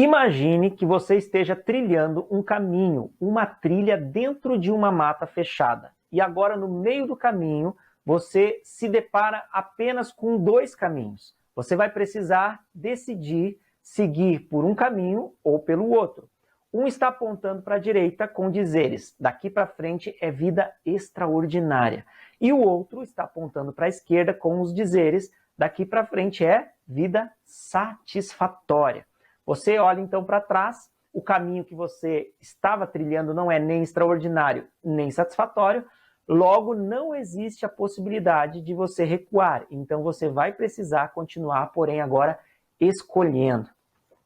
Imagine que você esteja trilhando um caminho, uma trilha dentro de uma mata fechada. E agora, no meio do caminho, você se depara apenas com dois caminhos. Você vai precisar decidir seguir por um caminho ou pelo outro. Um está apontando para a direita com dizeres: daqui para frente é vida extraordinária. E o outro está apontando para a esquerda com os dizeres: daqui para frente é vida satisfatória. Você olha então para trás, o caminho que você estava trilhando não é nem extraordinário, nem satisfatório, logo não existe a possibilidade de você recuar. Então você vai precisar continuar, porém agora escolhendo.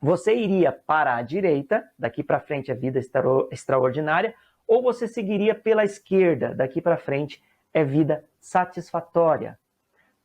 Você iria para a direita, daqui para frente é vida extraordinária, ou você seguiria pela esquerda, daqui para frente é vida satisfatória.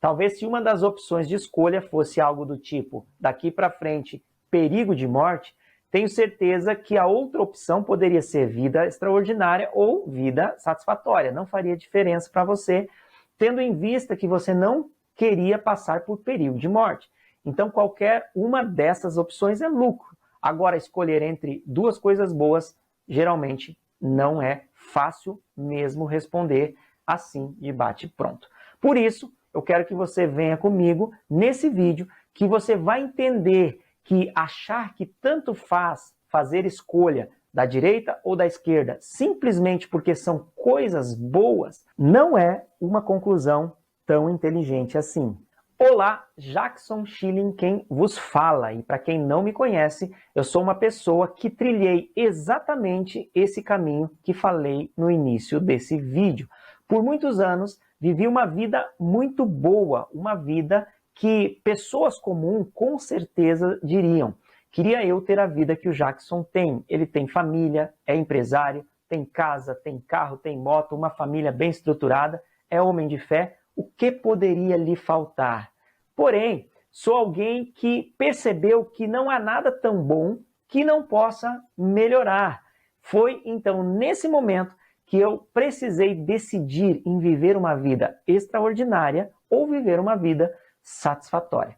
Talvez se uma das opções de escolha fosse algo do tipo, daqui para frente, perigo de morte, tenho certeza que a outra opção poderia ser vida extraordinária ou vida satisfatória. Não faria diferença para você, tendo em vista que você não queria passar por perigo de morte. Então, qualquer uma dessas opções é lucro. Agora, escolher entre duas coisas boas, geralmente não é fácil mesmo responder assim de bate-pronto. Por isso, eu quero que você venha comigo nesse vídeo, que você vai entender que achar que tanto faz fazer escolha da direita ou da esquerda simplesmente porque são coisas boas não é uma conclusão tão inteligente assim. Olá, Jackson Schilling quem vos fala, e para quem não me conhece, eu sou uma pessoa que trilhei exatamente esse caminho que falei no início desse vídeo. Por muitos anos, vivi uma vida muito boa, uma vida que pessoas comuns com certeza diriam: queria eu ter a vida que o Jackson tem. Ele tem família, é empresário, tem casa, tem carro, tem moto, uma família bem estruturada, é homem de fé. O que poderia lhe faltar? Porém, sou alguém que percebeu que não há nada tão bom que não possa melhorar. Foi então nesse momento que eu precisei decidir em viver uma vida extraordinária ou viver uma vida satisfatória.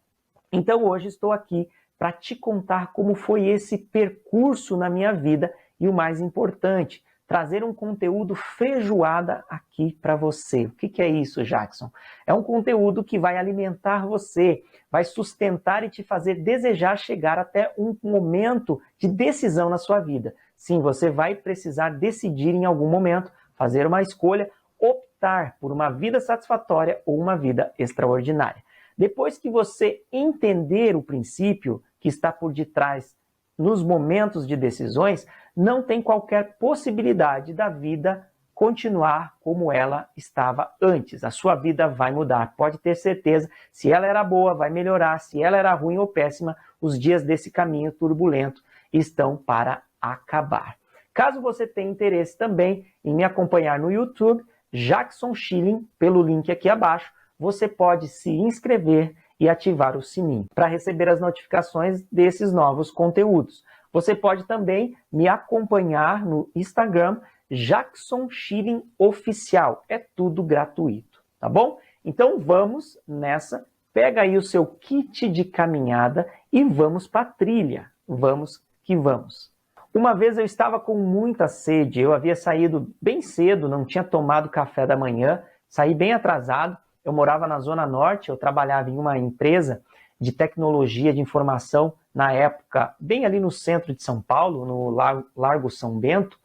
Então hoje estou aqui para te contar como foi esse percurso na minha vida e o mais importante, trazer um conteúdo feijoada aqui para você. O que é isso, Jackson? É um conteúdo que vai alimentar você, vai sustentar e te fazer desejar chegar até um momento de decisão na sua vida. Sim, você vai precisar decidir em algum momento, fazer uma escolha, optar por uma vida satisfatória ou uma vida extraordinária. Depois que você entender o princípio que está por detrás nos momentos de decisões, não tem qualquer possibilidade da vida continuar como ela estava antes. A sua vida vai mudar, pode ter certeza. Se ela era boa, vai melhorar. Se ela era ruim ou péssima, os dias desse caminho turbulento estão para acabar. Caso você tenha interesse também em me acompanhar no YouTube, Jackson Schilling, pelo link aqui abaixo, você pode se inscrever e ativar o sininho para receber as notificações desses novos conteúdos. Você pode também me acompanhar no Instagram, Jackson Schilling Oficial. É tudo gratuito, tá bom? Então vamos nessa, pega aí o seu kit de caminhada e vamos para a trilha. Vamos que vamos. Uma vez eu estava com muita sede, eu havia saído bem cedo, não tinha tomado café da manhã, saí bem atrasado. Eu morava na Zona Norte, eu trabalhava em uma empresa de tecnologia de informação, na época, bem ali no centro de São Paulo, no Largo São Bento,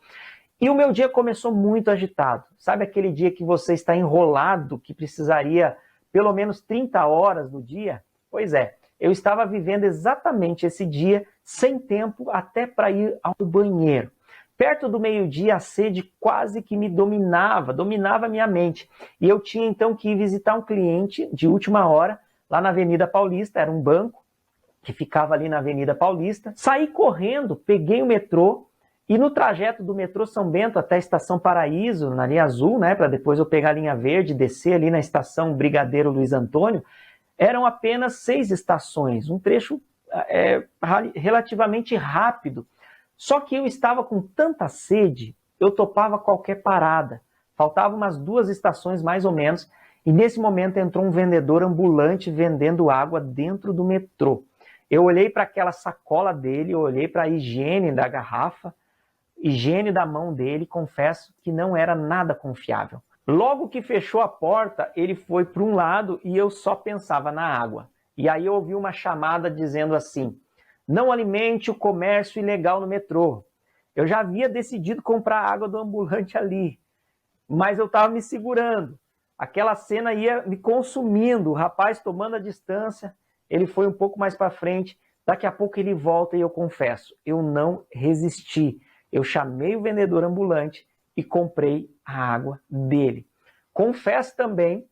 e o meu dia começou muito agitado. Sabe aquele dia que você está enrolado, que precisaria pelo menos 30 horas do dia? Pois é, eu estava vivendo exatamente esse dia, sem tempo até para ir ao banheiro. Perto do meio-dia, a sede quase que me dominava a minha mente. E eu tinha então que ir visitar um cliente de última hora, lá na Avenida Paulista, era um banco que ficava ali na Avenida Paulista. Saí correndo, peguei o metrô, e no trajeto do metrô São Bento até a Estação Paraíso, na linha azul, né, para depois eu pegar a linha verde e descer ali na Estação Brigadeiro Luiz Antônio, eram apenas 6 estações, um trecho relativamente rápido. Só que eu estava com tanta sede, eu topava qualquer parada. Faltavam umas 2 estações mais ou menos, e nesse momento entrou um vendedor ambulante vendendo água dentro do metrô. Eu olhei para aquela sacola dele, eu olhei para a higiene da garrafa, higiene da mão dele, confesso que não era nada confiável. Logo que fechou a porta, ele foi para um lado e eu só pensava na água. E aí eu ouvi uma chamada dizendo assim: não alimente o comércio ilegal no metrô. Eu já havia decidido comprar água do ambulante ali, mas eu estava me segurando. Aquela cena ia me consumindo, o rapaz tomando a distância, ele foi um pouco mais para frente, daqui a pouco ele volta e eu confesso, eu não resisti. Eu chamei o vendedor ambulante e comprei a água dele. Confesso também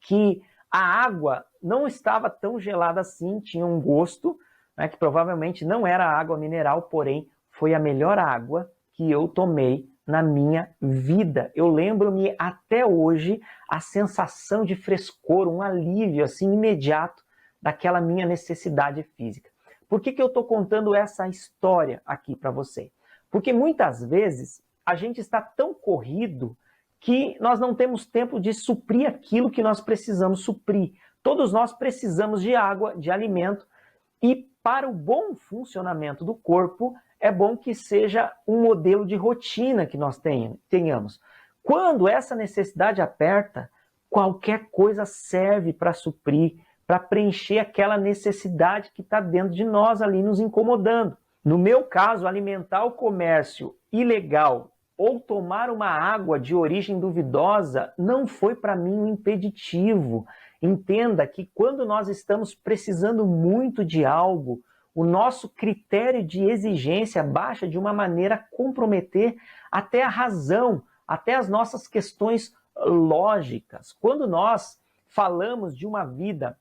que a água não estava tão gelada assim, tinha um gosto, né, que provavelmente não era água mineral, porém foi a melhor água que eu tomei na minha vida. Eu lembro-me até hoje a sensação de frescor, um alívio assim imediato daquela minha necessidade física. Por que eu estou contando essa história aqui para você? Porque muitas vezes a gente está tão corrido que nós não temos tempo de suprir aquilo que nós precisamos suprir. Todos nós precisamos de água, de alimento, e para o bom funcionamento do corpo, é bom que seja um modelo de rotina que nós tenhamos. Quando essa necessidade aperta, qualquer coisa serve para suprir, para preencher aquela necessidade que está dentro de nós ali nos incomodando. No meu caso, alimentar o comércio ilegal ou tomar uma água de origem duvidosa não foi para mim um impeditivo. Entenda que quando nós estamos precisando muito de algo, o nosso critério de exigência baixa de uma maneira a comprometer até a razão, até as nossas questões lógicas. Quando nós falamos de uma vida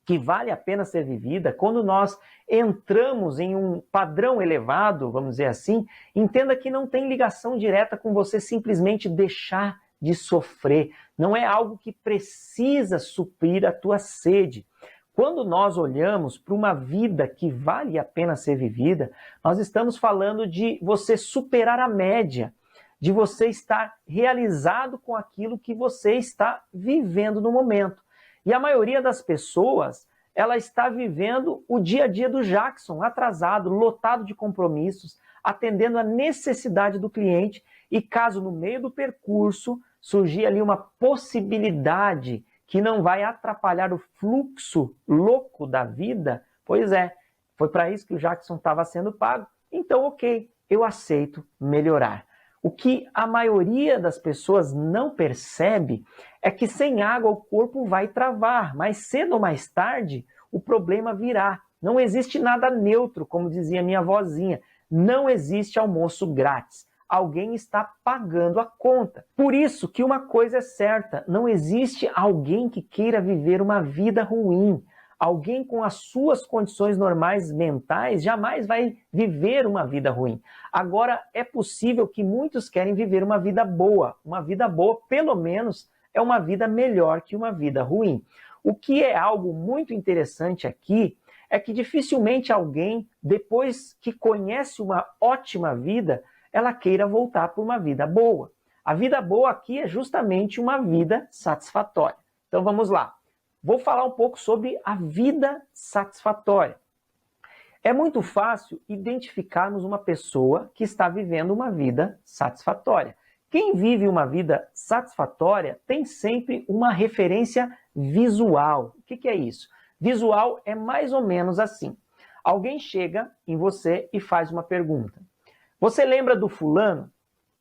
que vale a pena ser vivida, quando nós entramos em um padrão elevado, vamos dizer assim, entenda que não tem ligação direta com você simplesmente deixar de sofrer. Não é algo que precisa suprir a tua sede. Quando nós olhamos para uma vida que vale a pena ser vivida, nós estamos falando de você superar a média, de você estar realizado com aquilo que você está vivendo no momento. E a maioria das pessoas, ela está vivendo o dia a dia do Jackson, atrasado, lotado de compromissos, atendendo a necessidade do cliente, e caso no meio do percurso surgir ali uma possibilidade que não vai atrapalhar o fluxo louco da vida, pois é, foi para isso que o Jackson estava sendo pago, então ok, eu aceito melhorar. O que a maioria das pessoas não percebe é que sem água o corpo vai travar, mas cedo ou mais tarde o problema virá. Não existe nada neutro, como dizia minha vozinha. Não existe almoço grátis. Alguém está pagando a conta. Por isso que uma coisa é certa, não existe alguém que queira viver uma vida ruim. Alguém com as suas condições normais mentais jamais vai viver uma vida ruim. Agora, é possível que muitos querem viver uma vida boa. Uma vida boa, pelo menos, é uma vida melhor que uma vida ruim. O que é algo muito interessante aqui é que dificilmente alguém, depois que conhece uma ótima vida, ela queira voltar para uma vida boa. A vida boa aqui é justamente uma vida satisfatória. Então vamos lá. Vou falar um pouco sobre a vida satisfatória. É muito fácil identificarmos uma pessoa que está vivendo uma vida satisfatória. Quem vive uma vida satisfatória tem sempre uma referência visual. O que é isso? Visual é mais ou menos assim. Alguém chega em você e faz uma pergunta. Você lembra do fulano?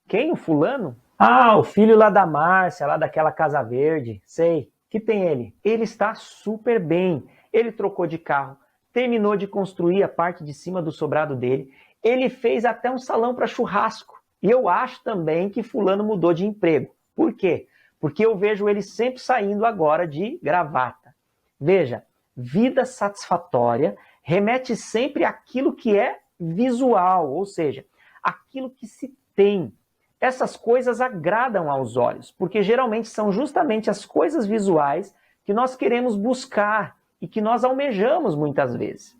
Quem o fulano? Ah, o filho lá da Márcia, lá daquela Casa Verde. Sei. Que tem ele? Ele está super bem. Ele trocou de carro, terminou de construir a parte de cima do sobrado dele. Ele fez até um salão para churrasco. E eu acho também que fulano mudou de emprego. Por quê? Porque eu vejo ele sempre saindo agora de gravata. Veja, vida satisfatória remete sempre àquilo que é visual, ou seja, aquilo que se tem. Essas coisas agradam aos olhos, porque geralmente são justamente as coisas visuais que nós queremos buscar e que nós almejamos muitas vezes.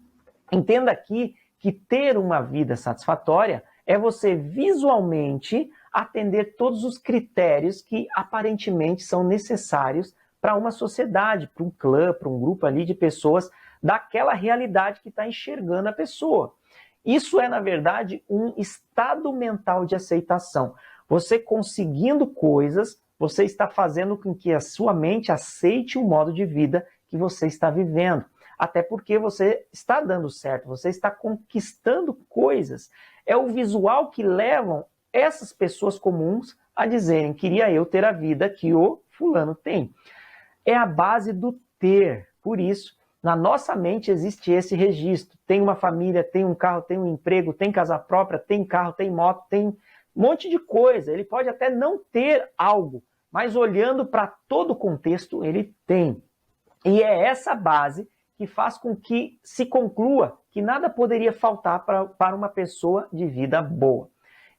Entenda aqui que ter uma vida satisfatória é você visualmente atender todos os critérios que aparentemente são necessários para uma sociedade, para um clã, para um grupo ali de pessoas daquela realidade que está enxergando a pessoa. Isso é, na verdade, um estado mental de aceitação. Você conseguindo coisas, você está fazendo com que a sua mente aceite o modo de vida que você está vivendo. Até porque você está dando certo, você está conquistando coisas. É o visual que levam essas pessoas comuns a dizerem: queria eu ter a vida que o fulano tem. É a base do ter. Por isso, na nossa mente existe esse registro. Tem uma família, tem um carro, tem um emprego, tem casa própria, tem carro, tem moto, tem um monte de coisa. Ele pode até não ter algo, mas olhando para todo o contexto, ele tem. E é essa base que faz com que se conclua que nada poderia faltar para uma pessoa de vida boa.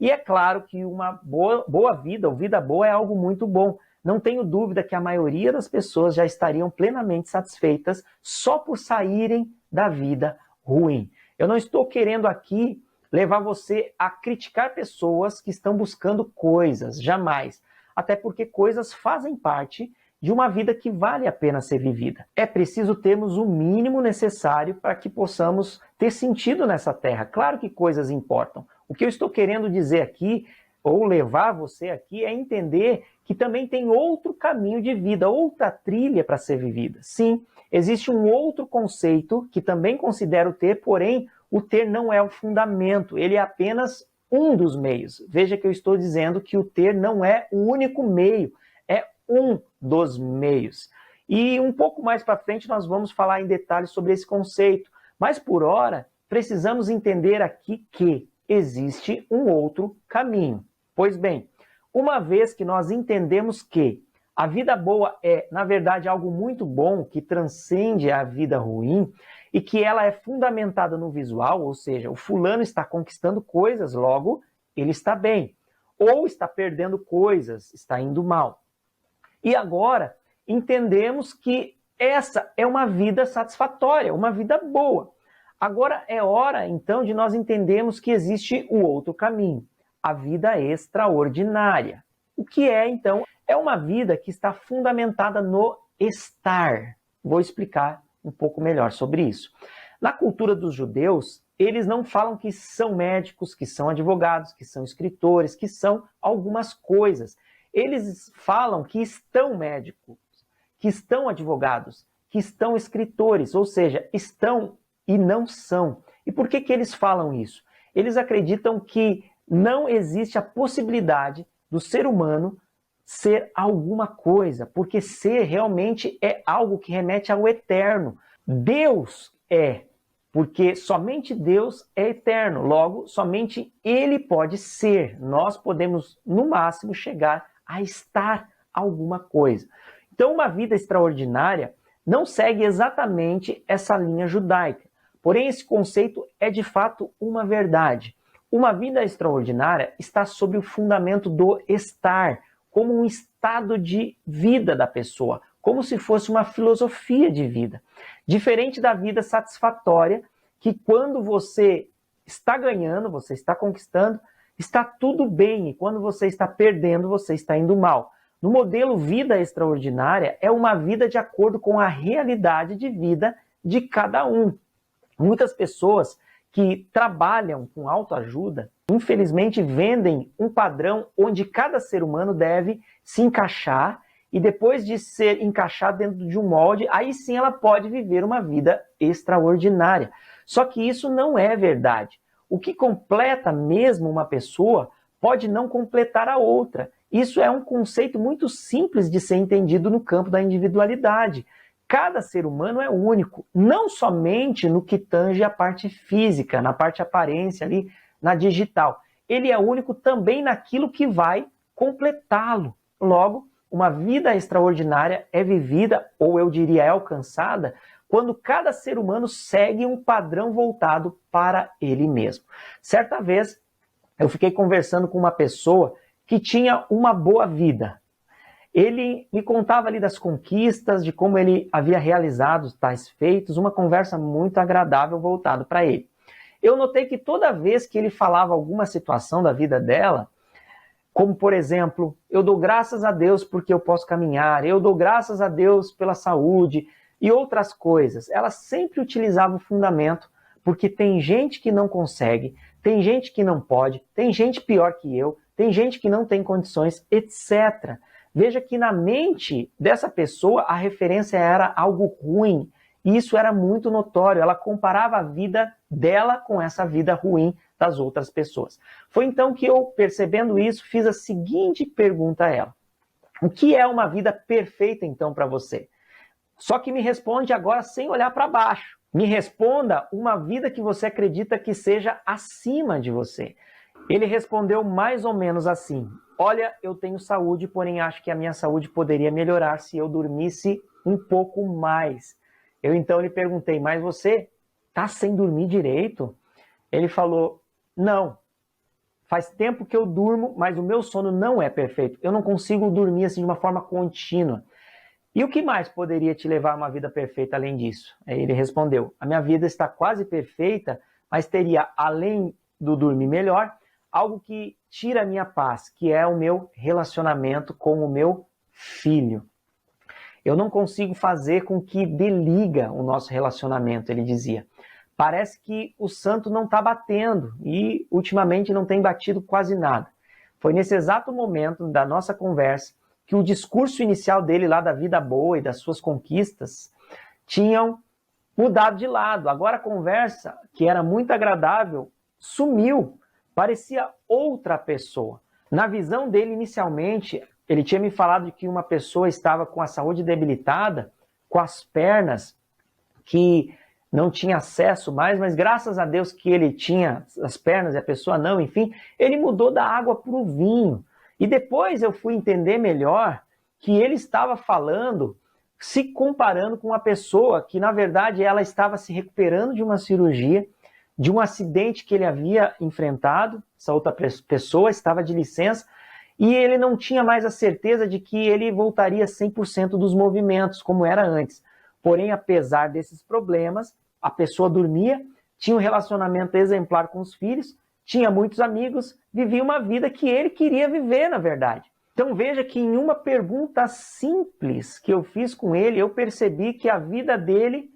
E é claro que uma boa vida, ou vida boa, é algo muito bom. Não tenho dúvida que a maioria das pessoas já estariam plenamente satisfeitas só por saírem da vida ruim. Eu não estou querendo aqui levar você a criticar pessoas que estão buscando coisas, jamais. Até porque coisas fazem parte de uma vida que vale a pena ser vivida. É preciso termos o mínimo necessário para que possamos ter sentido nessa terra. Claro que coisas importam. O que eu estou querendo dizer aqui, ou levar você aqui, é entender que também tem outro caminho de vida, outra trilha para ser vivida. Sim, existe um outro conceito que também considero ter, porém o ter não é o fundamento, ele é apenas um dos meios. Veja que eu estou dizendo que o ter não é o único meio, é um dos meios. E um pouco mais para frente nós vamos falar em detalhes sobre esse conceito, mas por hora precisamos entender aqui que existe um outro caminho. Pois bem, uma vez que nós entendemos que a vida boa é, na verdade, algo muito bom, que transcende a vida ruim, e que ela é fundamentada no visual, ou seja, o fulano está conquistando coisas, logo, ele está bem. Ou está perdendo coisas, está indo mal. E agora, entendemos que essa é uma vida satisfatória, uma vida boa. Agora é hora, então, de nós entendermos que existe o outro caminho, a vida extraordinária. O que é, então? É uma vida que está fundamentada no estar. Vou explicar um pouco melhor sobre isso. Na cultura dos judeus, eles não falam que são médicos, que são advogados, que são escritores, que são algumas coisas. Eles falam que estão médicos, que estão advogados, que estão escritores, ou seja, estão e não são. E por que eles falam isso? Eles acreditam que não existe a possibilidade do ser humano ser alguma coisa, porque ser realmente é algo que remete ao eterno. Deus é, porque somente Deus é eterno, logo, somente Ele pode ser. Nós podemos, no máximo, chegar a estar alguma coisa. Então, uma vida extraordinária não segue exatamente essa linha judaica. Porém, esse conceito é de fato uma verdade. Uma vida extraordinária está sob o fundamento do estar, como um estado de vida da pessoa, como se fosse uma filosofia de vida. Diferente da vida satisfatória, que quando você está ganhando, você está conquistando, está tudo bem, e quando você está perdendo, você está indo mal. No modelo vida extraordinária, é uma vida de acordo com a realidade de vida de cada um. Muitas pessoas que trabalham com autoajuda, infelizmente vendem um padrão onde cada ser humano deve se encaixar e depois de ser encaixado dentro de um molde, aí sim ela pode viver uma vida extraordinária. Só que isso não é verdade. O que completa mesmo uma pessoa pode não completar a outra. Isso é um conceito muito simples de ser entendido no campo da individualidade. Cada ser humano é único, não somente no que tange a parte física, na parte aparência ali, na digital. Ele é único também naquilo que vai completá-lo. Logo, uma vida extraordinária é vivida, ou eu diria é alcançada, quando cada ser humano segue um padrão voltado para ele mesmo. Certa vez, eu fiquei conversando com uma pessoa que tinha uma boa vida. Ele me contava ali das conquistas, de como ele havia realizado tais feitos, uma conversa muito agradável voltada para ele. Eu notei que toda vez que ele falava alguma situação da vida dela, como por exemplo, eu dou graças a Deus porque eu posso caminhar, eu dou graças a Deus pela saúde, e outras coisas. Ela sempre utilizava o fundamento, porque tem gente que não consegue, tem gente que não pode, tem gente pior que eu, tem gente que não tem condições, etc. Veja que na mente dessa pessoa a referência era algo ruim. E isso era muito notório. Ela comparava a vida dela com essa vida ruim das outras pessoas. Foi então que eu, percebendo isso, fiz a seguinte pergunta a ela. O que é uma vida perfeita então para você? Só que me responde agora sem olhar para baixo. Me responda uma vida que você acredita que seja acima de você. Ele respondeu mais ou menos assim: olha, eu tenho saúde, porém acho que a minha saúde poderia melhorar se eu dormisse um pouco mais. Eu então lhe perguntei, mas você está sem dormir direito? Ele falou, não, faz tempo que eu durmo, mas o meu sono não é perfeito. Eu não consigo dormir assim de uma forma contínua. E o que mais poderia te levar a uma vida perfeita além disso? Aí ele respondeu, a minha vida está quase perfeita, mas teria, além do dormir melhor, algo que tira a minha paz, que é o meu relacionamento com o meu filho. Eu não consigo fazer com que deliga o nosso relacionamento, ele dizia. Parece que o santo não está batendo e ultimamente não tem batido quase nada. Foi nesse exato momento da nossa conversa que o discurso inicial dele lá da vida boa e das suas conquistas tinham mudado de lado. Agora a conversa, que era muito agradável, sumiu. Parecia outra pessoa. Na visão dele, inicialmente, ele tinha me falado de que uma pessoa estava com a saúde debilitada, com as pernas, que não tinha acesso mais, mas graças a Deus que ele tinha as pernas e a pessoa não, enfim, ele mudou da água para o vinho. E depois eu fui entender melhor que ele estava falando, se comparando com uma pessoa que, na verdade, ela estava se recuperando de uma cirurgia, de um acidente que ele havia enfrentado, essa outra pessoa estava de licença, e ele não tinha mais a certeza de que ele voltaria 100% dos movimentos, como era antes. Porém, apesar desses problemas, a pessoa dormia, tinha um relacionamento exemplar com os filhos, tinha muitos amigos, vivia uma vida que ele queria viver, na verdade. Então veja que em uma pergunta simples que eu fiz com ele, eu percebi que a vida dele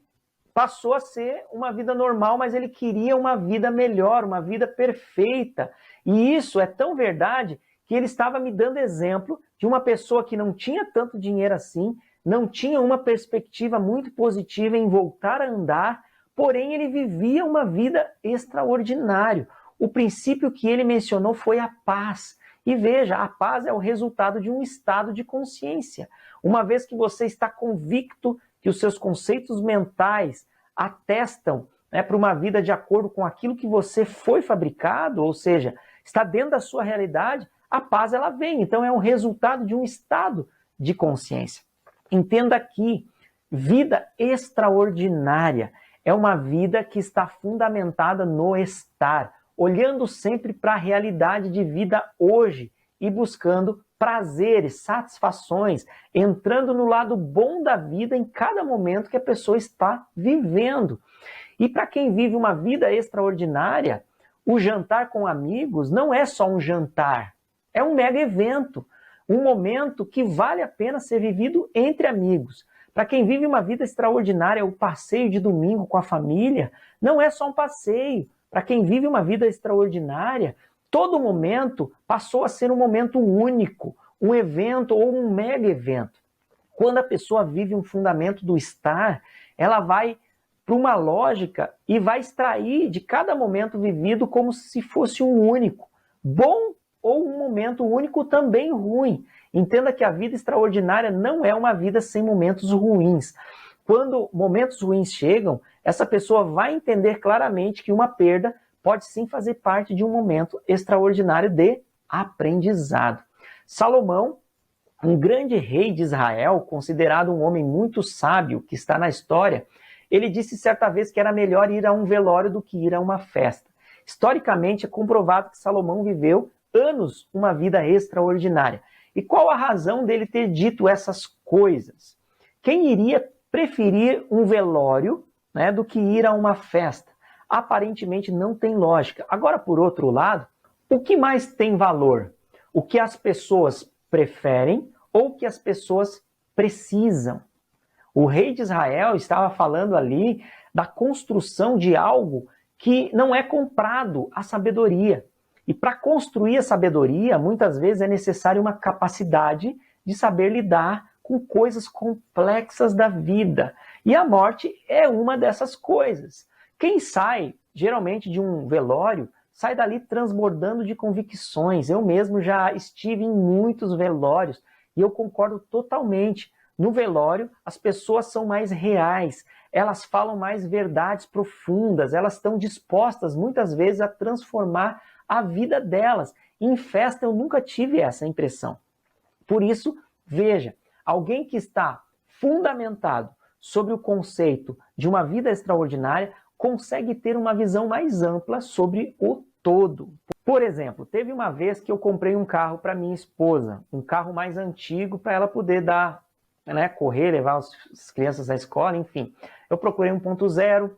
passou a ser uma vida normal, mas ele queria uma vida melhor, uma vida perfeita. E isso é tão verdade que ele estava me dando exemplo de uma pessoa que não tinha tanto dinheiro assim, não tinha uma perspectiva muito positiva em voltar a andar, porém ele vivia uma vida extraordinária. O princípio que ele mencionou foi a paz. E veja, a paz é o resultado de um estado de consciência. Uma vez que você está convicto que os seus conceitos mentais atestam, para uma vida de acordo com aquilo que você foi fabricado, ou seja, está dentro da sua realidade, a paz ela vem. Então é um resultado de um estado de consciência. Entenda aqui, vida extraordinária é uma vida que está fundamentada no estar, olhando sempre para a realidade de vida hoje e buscando prazeres, satisfações, entrando no lado bom da vida em cada momento que a pessoa está vivendo. E para quem vive uma vida extraordinária, o jantar com amigos não é só um jantar, é um mega evento, um momento que vale a pena ser vivido entre amigos. Para quem vive uma vida extraordinária, o passeio de domingo com a família não é só um passeio. Para quem vive uma vida extraordinária, todo momento passou a ser um momento único, um evento ou um mega evento. Quando a pessoa vive um fundamento do estar, ela vai para uma lógica e vai extrair de cada momento vivido como se fosse um único, bom ou um momento único também ruim. Entenda que a vida extraordinária não é uma vida sem momentos ruins. Quando momentos ruins chegam, essa pessoa vai entender claramente que uma perda pode sim fazer parte de um momento extraordinário de aprendizado. Salomão, um grande rei de Israel, considerado um homem muito sábio que está na história, ele disse certa vez que era melhor ir a um velório do que ir a uma festa. Historicamente, é comprovado que Salomão viveu anos uma vida extraordinária. E qual a razão dele ter dito essas coisas? Quem iria preferir um velório, do que ir a uma festa? Aparentemente não tem lógica. Agora, por outro lado, o que mais tem valor? O que as pessoas preferem ou o que as pessoas precisam? O rei de Israel estava falando ali da construção de algo que não é comprado, a sabedoria. E para construir a sabedoria, muitas vezes é necessário uma capacidade de saber lidar com coisas complexas da vida. E a morte é uma dessas coisas. Quem sai, geralmente, de um velório, sai dali transbordando de convicções. Eu mesmo já estive em muitos velórios e eu concordo totalmente. No velório, as pessoas são mais reais, elas falam mais verdades profundas, elas estão dispostas, muitas vezes, a transformar a vida delas. Em festa, eu nunca tive essa impressão. Por isso, veja, alguém que está fundamentado sobre o conceito de uma vida extraordinária consegue ter uma visão mais ampla sobre o todo. Por exemplo, teve uma vez que eu comprei um carro para minha esposa, um carro mais antigo para ela poder dar, correr, levar as crianças à escola, enfim. Eu procurei 1.0,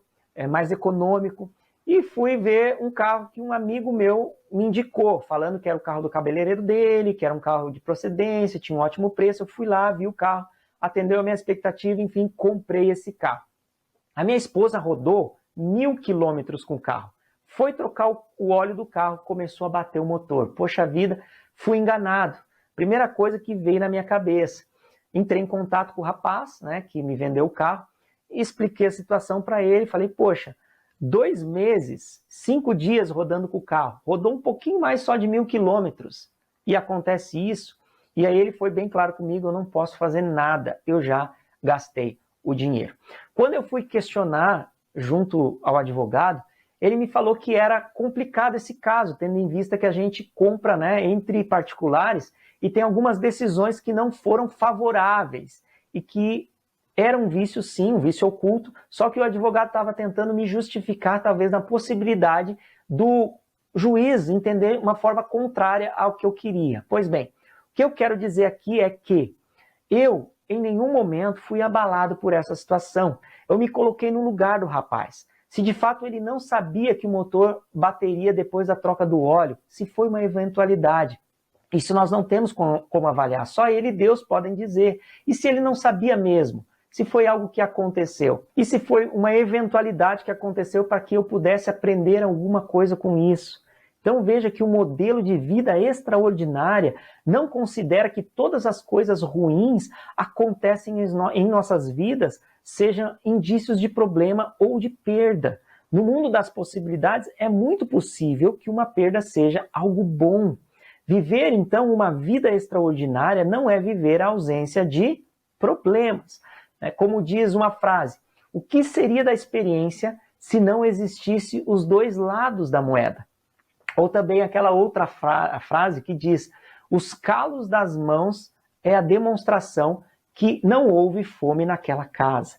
mais econômico, e fui ver um carro que um amigo meu me indicou, falando que era o carro do cabeleireiro dele, que era um carro de procedência, tinha um ótimo preço. Eu fui lá, vi o carro, atendeu a minha expectativa, enfim, comprei esse carro. A minha esposa rodou 1.000 quilômetros com o carro. Foi trocar o óleo do carro, começou a bater o motor. Poxa vida, fui enganado. Primeira coisa que veio na minha cabeça. Entrei em contato com o rapaz, que me vendeu o carro, e expliquei a situação para ele. Falei, poxa, 2 meses, 5 dias rodando com o carro. Rodou um pouquinho mais só de 1.000 quilômetros. E acontece isso. E aí ele foi bem claro comigo, eu não posso fazer nada. Eu já gastei o dinheiro. Quando eu fui questionar junto ao advogado, ele me falou que era complicado esse caso, tendo em vista que a gente compra entre particulares e tem algumas decisões que não foram favoráveis e que era um vício sim, um vício oculto, só que o advogado estava tentando me justificar talvez na possibilidade do juiz entender uma forma contrária ao que eu queria. Pois bem, o que eu quero dizer aqui é que eu em nenhum momento fui abalado por essa situação. Eu me coloquei no lugar do rapaz. Se de fato ele não sabia que o motor bateria depois da troca do óleo, se foi uma eventualidade. Isso nós não temos como avaliar, só ele e Deus podem dizer. E se ele não sabia mesmo? Se foi algo que aconteceu? E se foi uma eventualidade que aconteceu para que eu pudesse aprender alguma coisa com isso? Então veja que o modelo de vida extraordinária não considera que todas as coisas ruins acontecem em nossas vidas sejam indícios de problema ou de perda. No mundo das possibilidades, é muito possível que uma perda seja algo bom. Viver, então, uma vida extraordinária não é viver a ausência de problemas. Como diz uma frase, o que seria da experiência se não existisse os dois lados da moeda? Ou também aquela outra frase que diz, os calos das mãos é a demonstração que não houve fome naquela casa.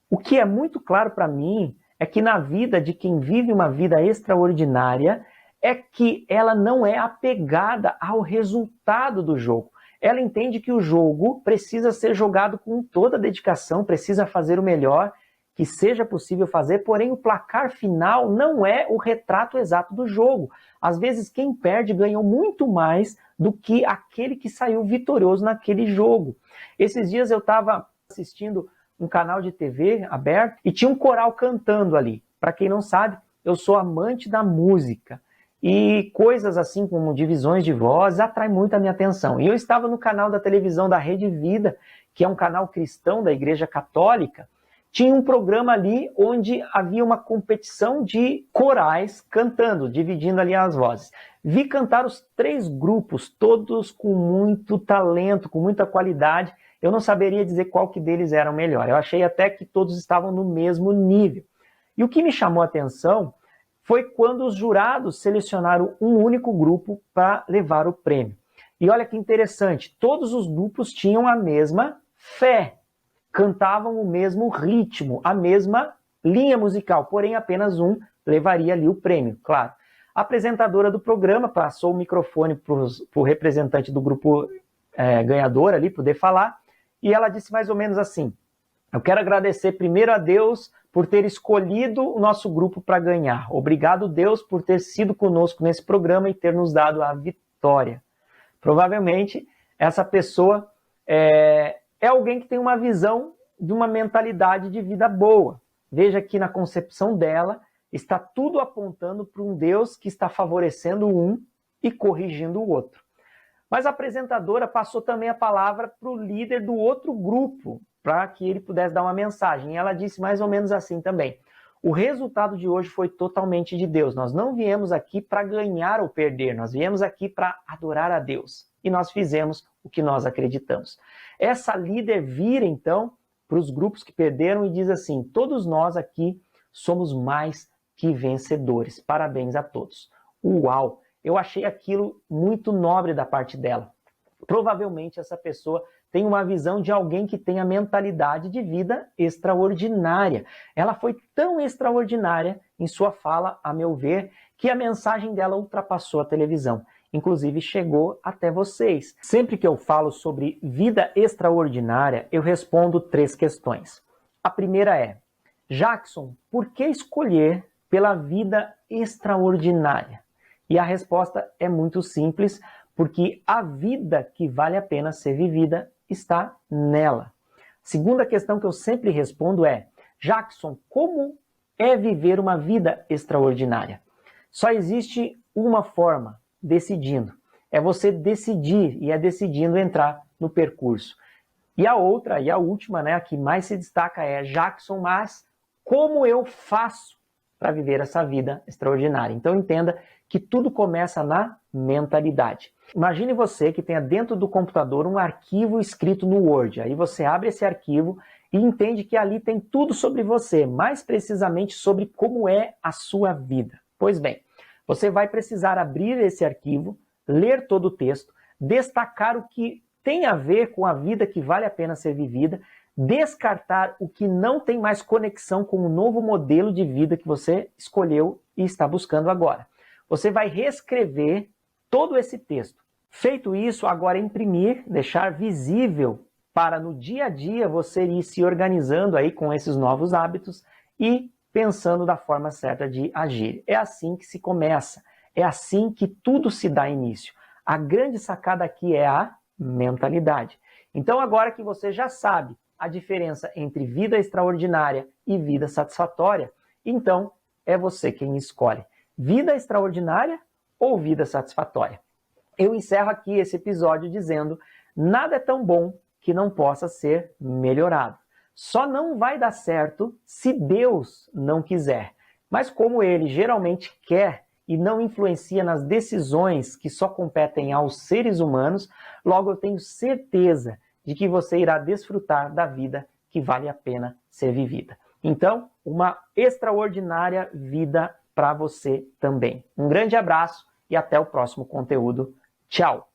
O que é muito claro para mim é que na vida de quem vive uma vida extraordinária é que ela não é apegada ao resultado do jogo. Ela entende que o jogo precisa ser jogado com toda a dedicação, precisa fazer o melhor que seja possível fazer, porém o placar final não é o retrato exato do jogo. Às vezes quem perde ganhou muito mais do que aquele que saiu vitorioso naquele jogo. Esses dias eu estava assistindo um canal de TV aberto e tinha um coral cantando ali. Para quem não sabe, eu sou amante da música. E coisas assim como divisões de voz atraem muito a minha atenção. E eu estava no canal da televisão da Rede Vida, que é um canal cristão da Igreja Católica. Tinha um programa ali onde havia uma competição de corais cantando, dividindo ali as vozes. Vi cantar os 3 grupos, todos com muito talento, com muita qualidade. Eu não saberia dizer qual que deles era o melhor. Eu achei até que todos estavam no mesmo nível. E o que me chamou a atenção foi quando os jurados selecionaram um único grupo para levar o prêmio. E olha que interessante, todos os grupos tinham a mesma fé, cantavam o mesmo ritmo, a mesma linha musical, porém apenas um levaria ali o prêmio, claro. A apresentadora do programa passou o microfone para o representante do grupo ganhador ali poder falar, e ela disse mais ou menos assim, eu quero agradecer primeiro a Deus por ter escolhido o nosso grupo para ganhar. Obrigado, Deus, por ter sido conosco nesse programa e ter nos dado a vitória. Provavelmente, essa pessoa é alguém que tem uma visão de uma mentalidade de vida boa. Veja que na concepção dela está tudo apontando para um Deus que está favorecendo um e corrigindo o outro. Mas a apresentadora passou também a palavra para o líder do outro grupo, para que ele pudesse dar uma mensagem. E ela disse mais ou menos assim também: o resultado de hoje foi totalmente de Deus. Nós não viemos aqui para ganhar ou perder, nós viemos aqui para adorar a Deus. E nós fizemos o que nós acreditamos. Essa líder vira então para os grupos que perderam e diz assim: todos nós aqui somos mais que vencedores. Parabéns a todos. Uau! Eu achei aquilo muito nobre da parte dela. Provavelmente essa pessoa tem uma visão de alguém que tem a mentalidade de vida extraordinária. Ela foi tão extraordinária em sua fala, a meu ver, que a mensagem dela ultrapassou a televisão. Inclusive chegou até vocês. Sempre que eu falo sobre vida extraordinária, eu respondo 3 questões. A primeira é: Jackson, por que escolher pela vida extraordinária? E a resposta é muito simples, porque a vida que vale a pena ser vivida está nela. Segunda questão que eu sempre respondo é: Jackson, como é viver uma vida extraordinária? Só existe uma forma: decidindo. É você decidir, e é decidindo entrar no percurso. E a outra, e a última, né, a que mais se destaca é: Jackson, mas como eu faço para viver essa vida extraordinária? Então entenda que tudo começa na mentalidade. Imagine você que tenha dentro do computador um arquivo escrito no Word. Aí você abre esse arquivo e entende que ali tem tudo sobre você, mais precisamente sobre como é a sua vida. Pois bem, você vai precisar abrir esse arquivo, ler todo o texto, destacar o que tem a ver com a vida que vale a pena ser vivida, descartar o que não tem mais conexão com o novo modelo de vida que você escolheu e está buscando agora. Você vai reescrever todo esse texto. Feito isso, agora imprimir, deixar visível para no dia a dia você ir se organizando aí com esses novos hábitos e pensando da forma certa de agir. É assim que se começa, é assim que tudo se dá início. A grande sacada aqui é a mentalidade. Então agora que você já sabe a diferença entre vida extraordinária e vida satisfatória, então é você quem escolhe. Vida extraordinária ou vida satisfatória? Eu encerro aqui esse episódio dizendo: nada é tão bom que não possa ser melhorado. Só não vai dar certo se Deus não quiser. Mas como Ele geralmente quer e não influencia nas decisões que só competem aos seres humanos, logo eu tenho certeza de que você irá desfrutar da vida que vale a pena ser vivida. Então, uma extraordinária vida para você também. Um grande abraço e até o próximo conteúdo. Tchau!